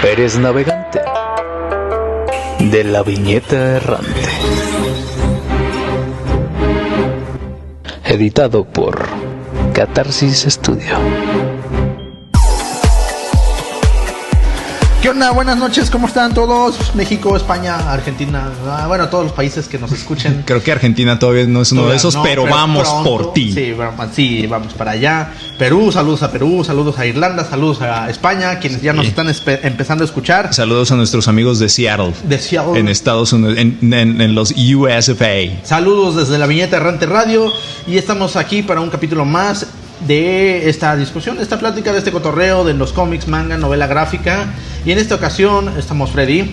Eres navegante de la viñeta errante. Editado por Catarsis Studio. ¿Qué onda? Buenas noches, ¿cómo están todos? México, España, Argentina, bueno, todos los países que nos escuchen. Creo que Argentina todavía no es uno de esos, pero vamos pronto, por ti. Sí, vamos para allá. Perú, saludos a Irlanda, saludos a España, quienes ya nos están empezando a escuchar. Saludos a nuestros amigos de Seattle. En Estados Unidos, en los USFA. Saludos desde la Viñeta Errante Radio y estamos aquí para un capítulo más de esta discusión, de esta plática, de este cotorreo de los cómics, manga, novela gráfica. Y en esta ocasión estamos Freddy.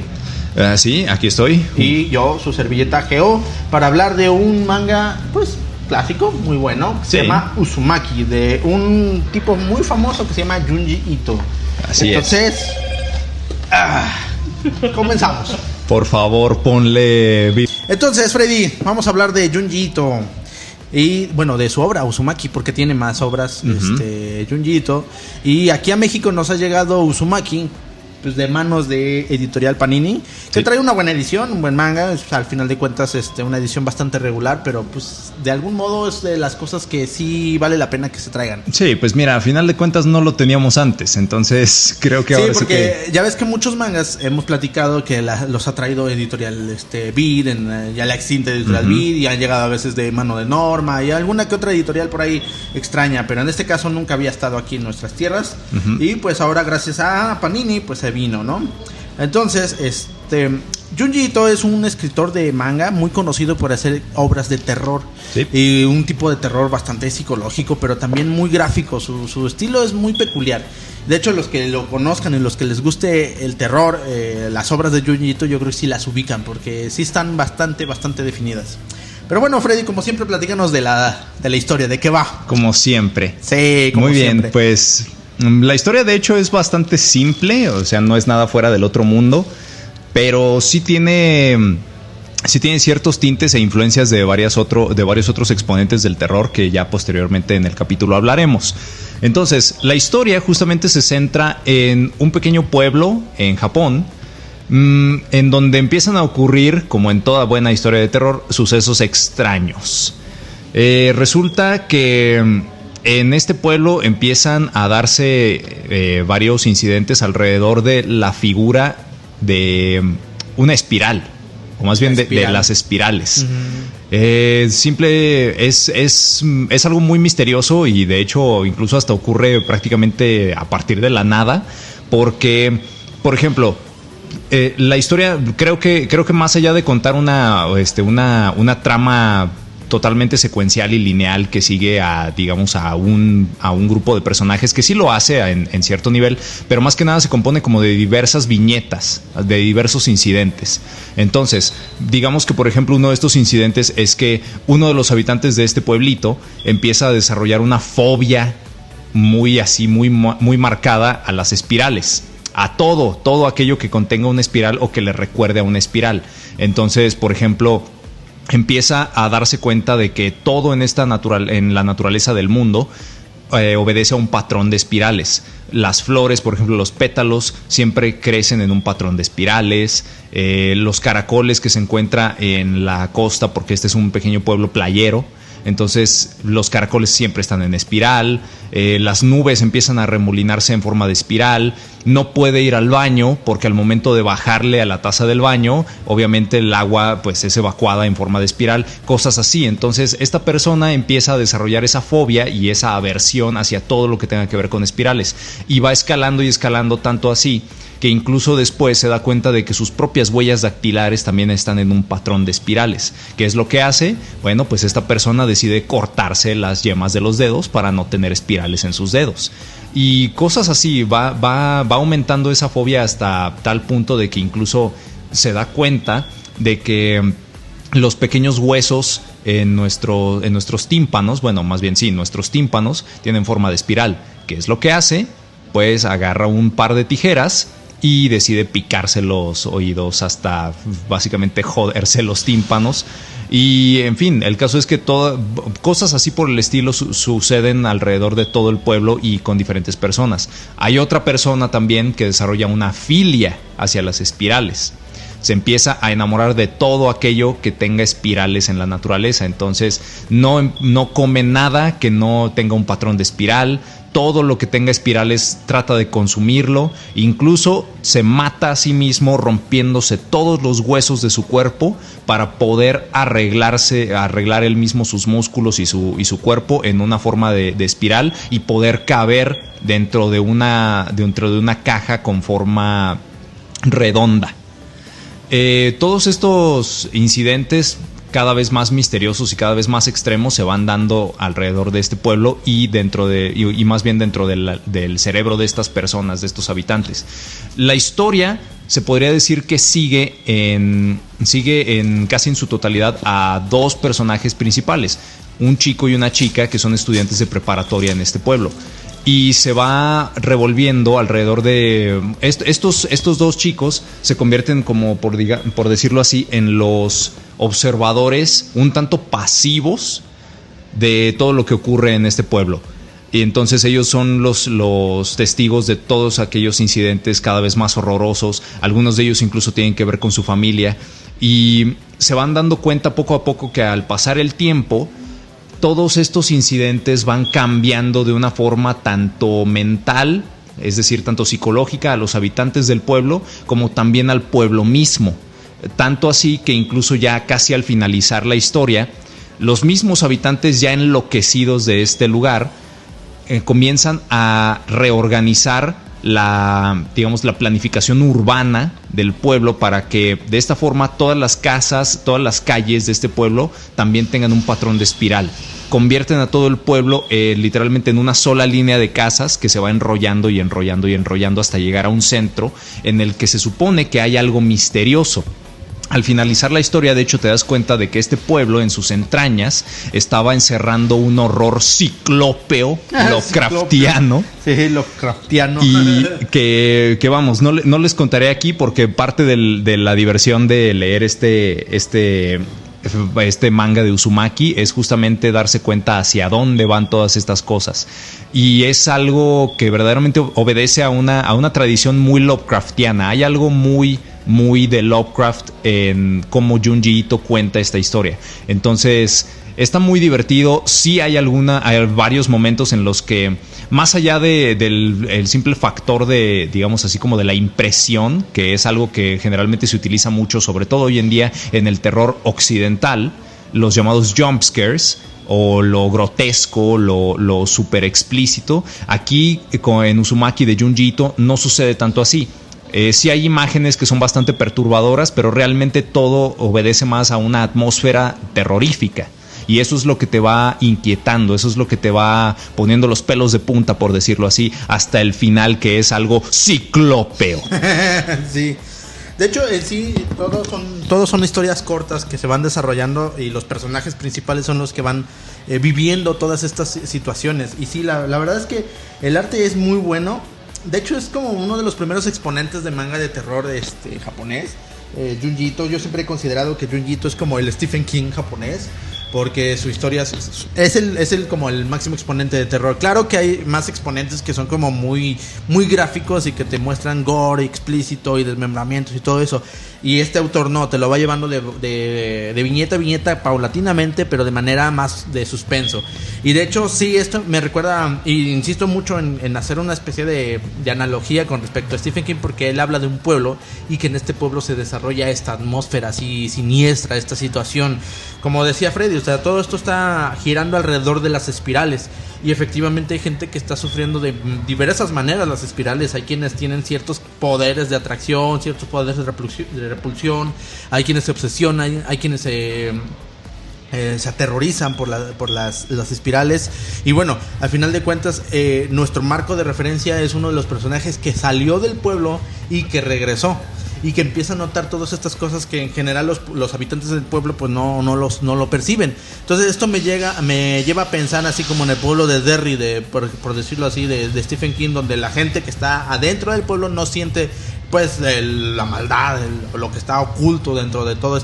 Sí, aquí estoy. Y yo, su servilleta Geo, para hablar de un manga, pues, clásico, muy bueno. Sí. Se llama Uzumaki, de un tipo muy famoso que se llama Junji Ito. Entonces, comenzamos. Por favor, ponle... Entonces, Freddy, vamos a hablar de Junji Ito. Y bueno, de su obra Uzumaki, porque tiene más obras, Junji Ito. Y aquí a México nos ha llegado Uzumaki, pues de manos de Editorial Panini, que trae una buena edición, un buen manga. Al final de cuentas, una edición bastante regular, pero pues de algún modo es de las cosas que sí vale la pena que se traigan. Sí, pues mira, a final de cuentas no lo teníamos antes, entonces creo que ahora sí, porque ya ves que muchos mangas hemos platicado que los ha traído Editorial Vid, ya la extinta Editorial Vid, y han llegado a veces de mano de Norma y alguna que otra editorial por ahí extraña, pero en este caso nunca había estado aquí en nuestras tierras, y pues ahora gracias a Panini pues se vino, ¿no? Entonces, Junji Ito es un escritor de manga muy conocido por hacer obras de terror. Sí. Y un tipo de terror bastante psicológico, pero también muy gráfico. Su estilo es muy peculiar. De hecho, los que lo conozcan y los que les guste el terror, las obras de Junji Ito, yo creo que sí las ubican, porque sí están bastante definidas. Pero bueno, Freddy, como siempre, platícanos de la historia, ¿de qué va? Como siempre. Sí, como muy bien, siempre. Pues la historia de hecho es bastante simple, o sea, no es nada fuera del otro mundo, pero sí tiene ciertos tintes e influencias de varios otros exponentes del terror que ya posteriormente en el capítulo hablaremos. Entonces, la historia justamente se centra en un pequeño pueblo en Japón, en donde empiezan a ocurrir, como en toda buena historia de terror, sucesos extraños. Resulta que en este pueblo empiezan a darse varios incidentes alrededor de la figura de una espiral, o más bien de las espirales. Es algo muy misterioso y de hecho incluso hasta ocurre prácticamente a partir de la nada, porque, por ejemplo, la historia creo que más allá de contar una trama totalmente secuencial y lineal que sigue a un grupo de personajes, que sí lo hace en cierto nivel, pero más que nada se compone como de diversas viñetas, de diversos incidentes. Entonces, digamos que por ejemplo uno de estos incidentes es que uno de los habitantes de este pueblito empieza a desarrollar una fobia muy marcada a las espirales, a todo aquello que contenga una espiral o que le recuerde a una espiral. Entonces, por ejemplo, empieza a darse cuenta de que todo en la naturaleza del mundo obedece a un patrón de espirales. Las flores, por ejemplo, los pétalos siempre crecen en un patrón de espirales. Los caracoles que se encuentra en la costa, porque este es un pequeño pueblo playero, entonces los caracoles siempre están en espiral. Las nubes empiezan a remolinarse en forma de espiral. No puede ir al baño porque al momento de bajarle a la taza del baño, obviamente el agua pues es evacuada en forma de espiral, cosas así. Entonces esta persona empieza a desarrollar esa fobia y esa aversión hacia todo lo que tenga que ver con espirales, y va escalando y escalando, tanto así que incluso después se da cuenta de que sus propias huellas dactilares también están en un patrón de espirales. ¿Qué es lo que hace? Bueno, pues esta persona decide cortarse las yemas de los dedos para no tener espirales en sus dedos. Y cosas así, va aumentando esa fobia hasta tal punto de que incluso se da cuenta de que los pequeños huesos en nuestros tímpanos, bueno, más bien sí, nuestros tímpanos tienen forma de espiral. ¿Qué es lo que hace? Pues agarra un par de tijeras y decide picarse los oídos hasta básicamente joderse los tímpanos. Y en fin, el caso es que cosas así por el estilo suceden alrededor de todo el pueblo y con diferentes personas. Hay otra persona también que desarrolla una filia hacia las espirales. Se empieza a enamorar de todo aquello que tenga espirales en la naturaleza. Entonces no come nada que no tenga un patrón de espiral. Todo lo que tenga espirales trata de consumirlo. Incluso se mata a sí mismo rompiéndose todos los huesos de su cuerpo para poder arreglar él mismo sus músculos y su cuerpo en una forma de espiral y poder caber dentro de una caja con forma redonda. Todos estos incidentes cada vez más misteriosos y cada vez más extremos se van dando alrededor de este pueblo y más bien dentro del cerebro de estas personas, de estos habitantes. La historia se podría decir que sigue casi en su totalidad a dos personajes principales, un chico y una chica que son estudiantes de preparatoria en este pueblo. Y se va revolviendo alrededor de estos dos chicos. Se convierten, como por decirlo así, en los observadores un tanto pasivos de todo lo que ocurre en este pueblo. Y entonces ellos son los testigos de todos aquellos incidentes cada vez más horrorosos. Algunos de ellos incluso tienen que ver con su familia. Y se van dando cuenta poco a poco que al pasar el tiempo, todos estos incidentes van cambiando de una forma tanto mental, es decir, tanto psicológica a los habitantes del pueblo, como también al pueblo mismo. Tanto así que incluso ya casi al finalizar la historia, los mismos habitantes ya enloquecidos de este lugar comienzan a reorganizar la planificación urbana del pueblo para que de esta forma todas las casas, todas las calles de este pueblo también tengan un patrón de espiral. Convierten a todo el pueblo literalmente en una sola línea de casas que se va enrollando y enrollando y enrollando hasta llegar a un centro en el que se supone que hay algo misterioso. Al finalizar la historia, de hecho, te das cuenta de que este pueblo en sus entrañas estaba encerrando un horror ciclópeo, Lovecraftiano. Sí, Lovecraftiano. Y que vamos, no les contaré aquí porque parte de la diversión de leer este manga de Uzumaki es justamente darse cuenta hacia dónde van todas estas cosas. Y es algo que verdaderamente obedece a una tradición muy Lovecraftiana. Hay algo muy de Lovecraft en cómo Junji Ito cuenta esta historia. Entonces está muy divertido. Sí hay varios momentos en los que, más allá del simple factor de, digamos así, como de la impresión, que es algo que generalmente se utiliza mucho, sobre todo hoy en día en el terror occidental, los llamados jump scares, o lo grotesco, lo super explícito. Aquí en Uzumaki de Junji Ito no sucede tanto así. Sí hay imágenes que son bastante perturbadoras, pero realmente todo obedece más a una atmósfera terrorífica. Y eso es lo que te va inquietando, eso es lo que te va poniendo los pelos de punta, por decirlo así, hasta el final, que es algo ciclópeo. Sí. De hecho, sí, todos son historias cortas que se van desarrollando y los personajes principales son los que van viviendo todas estas situaciones. Y sí, la verdad es que el arte es muy bueno. De hecho, es como uno de los primeros exponentes de manga de terror japonés, Junji Ito. Yo siempre he considerado que Junji Ito es como el Stephen King japonés, porque su historia es como el máximo exponente de terror. Claro que hay más exponentes que son como muy, muy gráficos y que te muestran gore explícito y desmembramientos y todo eso. Y este autor no, te lo va llevando de viñeta a viñeta paulatinamente, pero de manera más de suspenso. Y de hecho, sí, esto me recuerda, y insisto mucho en hacer una especie de analogía con respecto a Stephen King, porque él habla de un pueblo y que en este pueblo se desarrolla esta atmósfera así siniestra, esta situación. Como decía Freddy, o sea, todo esto está girando alrededor de las espirales. Y efectivamente hay gente que está sufriendo de diversas maneras las espirales. Hay quienes tienen ciertos poderes de atracción, ciertos poderes de repulsión. Hay quienes se obsesionan, hay quienes se aterrorizan por las espirales. Y bueno, al final de cuentas, nuestro marco de referencia es uno de los personajes que salió del pueblo y que regresó. Y que empieza a notar todas estas cosas que en general los habitantes del pueblo pues no lo perciben. Entonces esto me lleva a pensar así como en el pueblo de Derry, por decirlo así, de Stephen King, donde la gente que está adentro del pueblo no siente pues la maldad, lo que está oculto dentro de todo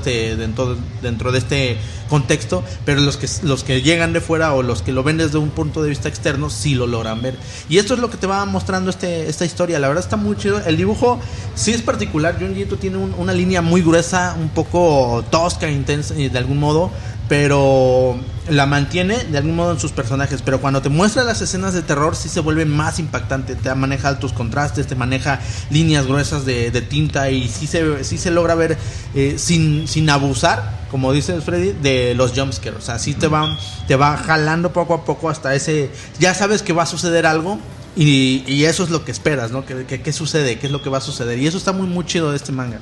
dentro de este contexto, pero los que llegan de fuera o los que lo ven desde un punto de vista externo sí lo logran ver. Y esto es lo que te va mostrando esta historia. La verdad está muy chido. El dibujo sí es particular. Junji Ito tiene una línea muy gruesa, un poco tosca, intensa de algún modo, pero la mantiene de algún modo en sus personajes. Pero cuando te muestra las escenas de terror sí se vuelve más impactante. Te maneja altos contrastes, te maneja líneas gruesas de tinta, y sí se logra ver sin abusar, como dice Freddy, de los jumpscares. O sea, sí te va jalando poco a poco hasta ese... Ya sabes que va a suceder algo, y eso es lo que esperas, ¿no? ¿Qué sucede? ¿Qué es lo que va a suceder? Y eso está muy chido de este manga.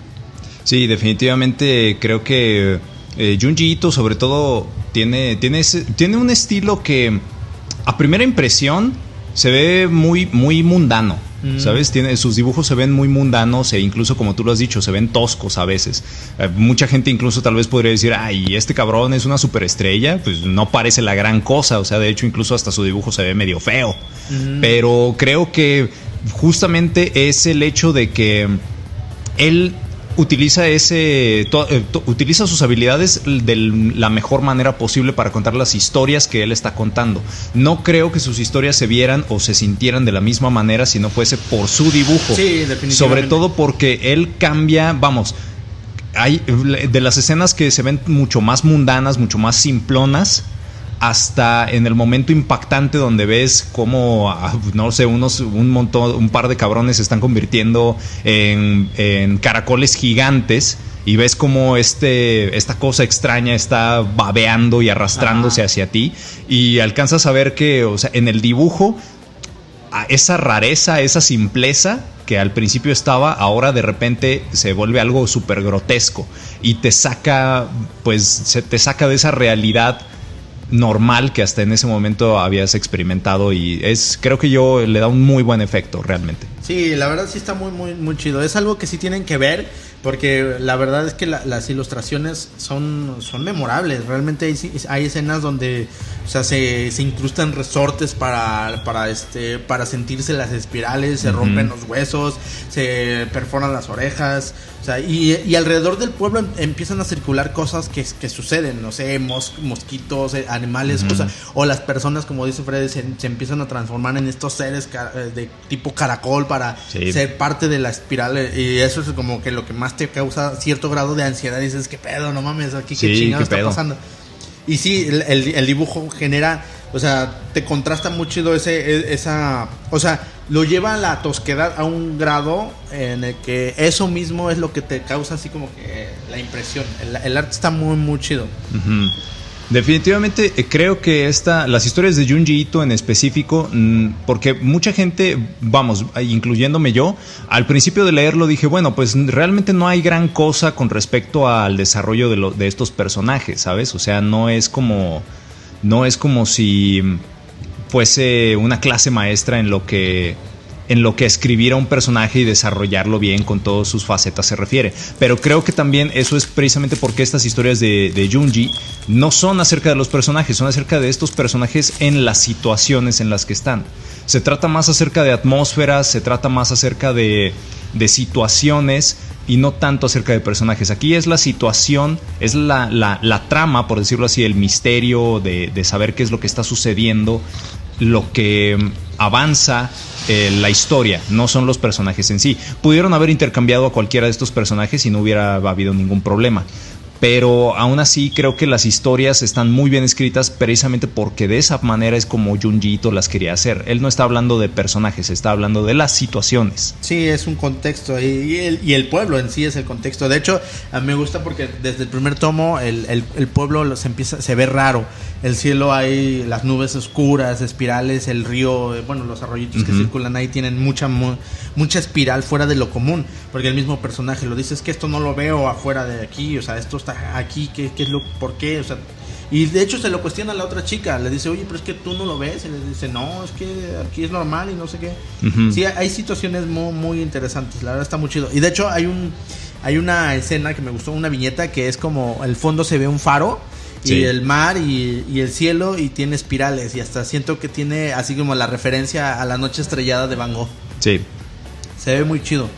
Sí, definitivamente creo que Junji Ito sobre todo tiene un estilo que a primera impresión se ve muy mundano, ¿sabes? Sus dibujos se ven muy mundanos, e incluso, como tú lo has dicho, se ven toscos a veces. Mucha gente incluso tal vez podría decir, ay, este cabrón es una superestrella, pues no parece la gran cosa. O sea, de hecho, incluso hasta su dibujo se ve medio feo. Pero creo que justamente es el hecho de que él utiliza utiliza sus habilidades de la mejor manera posible para contar las historias que él está contando. No creo que sus historias se vieran o se sintieran de la misma manera si no fuese por su dibujo. Sí, definitivamente. Sobre todo porque él cambia, hay de las escenas que se ven mucho más mundanas, mucho más simplonas, hasta en el momento impactante donde ves cómo, no sé, un par de cabrones se están convirtiendo en caracoles gigantes, y ves cómo esta cosa extraña está babeando y arrastrándose hacia ti, y alcanzas a ver que, o sea, en el dibujo, esa rareza, esa simpleza que al principio estaba, ahora de repente se vuelve algo súper grotesco, y te saca de esa realidad normal que hasta en ese momento habías experimentado, y creo que le da un muy buen efecto realmente. Sí, la verdad sí está muy chido. Es algo que sí tienen que ver, porque la verdad es que las ilustraciones son memorables. Realmente hay escenas donde, o sea, se incrustan resortes para sentirse las espirales, se rompen los huesos, se perforan las orejas. O sea, y alrededor del pueblo empiezan a circular cosas que suceden, no sé, mosquitos, animales, cosas, o las personas, como dice Freddy, se empiezan a transformar en estos seres de tipo caracol para ser parte de la espiral, y eso es como que lo que más te causa cierto grado de ansiedad. Dices, qué pedo, no mames, aquí qué chingado está pasando. Y sí, el dibujo genera, o sea, te contrasta muy chido o sea, lo lleva a la tosquedad a un grado en el que eso mismo es lo que te causa así como que la impresión. El arte está muy chido. Definitivamente creo que las historias de Junji Ito en específico, porque mucha gente, incluyéndome yo, al principio de leerlo dije, bueno, pues realmente no hay gran cosa con respecto al desarrollo de estos personajes, ¿sabes? O sea, no es como si fuese una clase maestra en lo que escribir a un personaje y desarrollarlo bien con todas sus facetas se refiere. Pero creo que también eso es precisamente porque estas historias de Junji no son acerca de los personajes, son acerca de estos personajes en las situaciones en las que están. Se trata más acerca de atmósferas, se trata más acerca de situaciones, y no tanto acerca de personajes. Aquí es la situación, es la trama, por decirlo así, el misterio de saber qué es lo que está sucediendo, lo que avanza la historia, no son los personajes en sí. Pudieron haber intercambiado a cualquiera de estos personajes y no hubiera habido ningún problema, pero aún así creo que las historias están muy bien escritas precisamente porque de esa manera es como Junji Ito las quería hacer. Él no está hablando de personajes, está hablando de las situaciones. Sí, es un contexto, y el pueblo en sí es el contexto. De hecho, a mí me gusta porque desde el primer tomo el pueblo se ve raro. El cielo, hay las nubes oscuras, espirales, el río, los arroyitos que circulan ahí tienen mucha espiral fuera de lo común, porque el mismo personaje lo dice, es que esto no lo veo afuera de aquí, o sea, esto está aquí, ¿por qué? O sea, y de hecho se lo cuestiona a la otra chica, le dice, oye, pero es que tú no lo ves, y le dice, no, es que aquí es normal y no sé qué. Sí, hay situaciones muy interesantes, la verdad está muy chido. Y de hecho hay una escena que me gustó, una viñeta que es como el fondo se ve un faro, y el mar y el cielo, y tiene espirales, y hasta siento que tiene así como la referencia a la noche estrellada de Van Gogh. Sí. Se ve muy chido.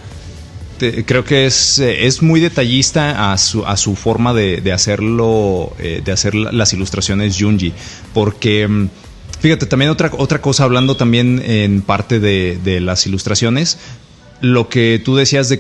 creo que es muy detallista a su forma de hacerlo, de hacer las ilustraciones Junji, porque fíjate, también otra cosa, hablando también en parte de las ilustraciones, lo que tú decías de